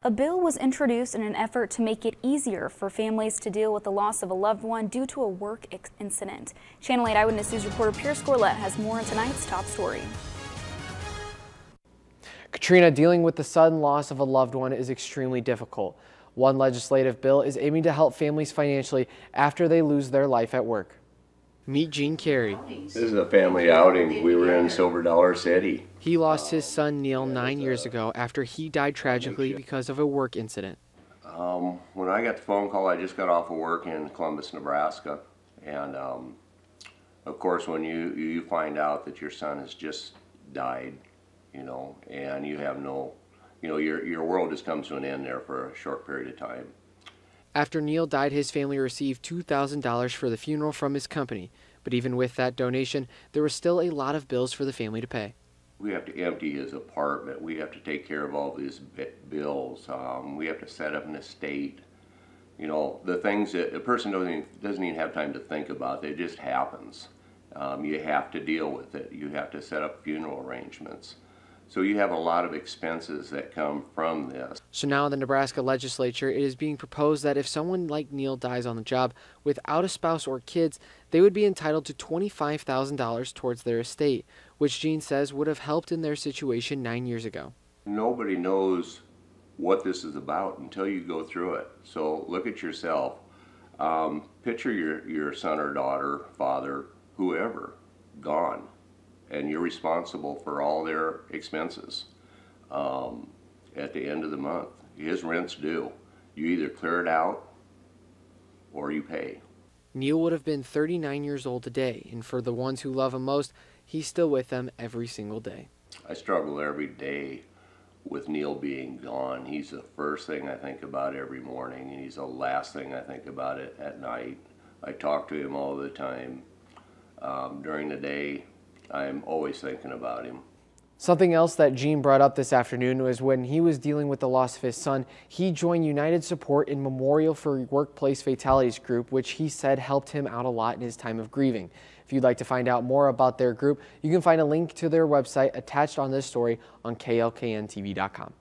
A bill was introduced in an effort to make it easier for families to deal with the loss of a loved one due to a work incident. Channel 8 Eyewitness News reporter Pierce Corlett has more on tonight's top story. Katrina, dealing with the sudden loss of a loved one is extremely difficult. One legislative bill is aiming to help families financially after they lose their life at work. Meet Gene Carey. This is a family outing. We were in Silver Dollar City. He lost his son Neil 9 years ago after he died tragically because of a work incident. When I got the phone call, I just got off of work in Columbus, Nebraska. And of course, when you find out that your son has just died, and you have no, your world just comes to an end there for a short period of time. After Neil died, his family received $2,000 for the funeral from his company. But even with that donation, there was still a lot of bills for the family to pay. We have to empty his apartment. We have to take care of all these bills. We have to set up an estate. The things that a person doesn't even have time to think about. It just happens. You have to deal with it. You have to set up funeral arrangements. So you have a lot of expenses that come from this. So now in the Nebraska legislature, it is being proposed that if someone like Neil dies on the job without a spouse or kids, they would be entitled to $25,000 towards their estate, which Gene says would have helped in their situation 9 years ago. Nobody knows what this is about until you go through it. So look at yourself. Picture your son or daughter, father, whoever, gone. And you're responsible for all their expenses. At the end of the month, his rent's due. You either clear it out or you pay. Neil would have been 39 years old today, and for the ones who love him most, he's still with them every single day. I struggle every day with Neil being gone. He's the first thing I think about every morning, and he's the last thing I think about it at night. I talk to him all the time. During the day, I'm always thinking about him. Something else that Gene brought up this afternoon was when he was dealing with the loss of his son, he joined United Support in Memorial for Workplace Fatalities group, which he said helped him out a lot in his time of grieving. If you'd like to find out more about their group, you can find a link to their website attached on this story on KLKNTV.com.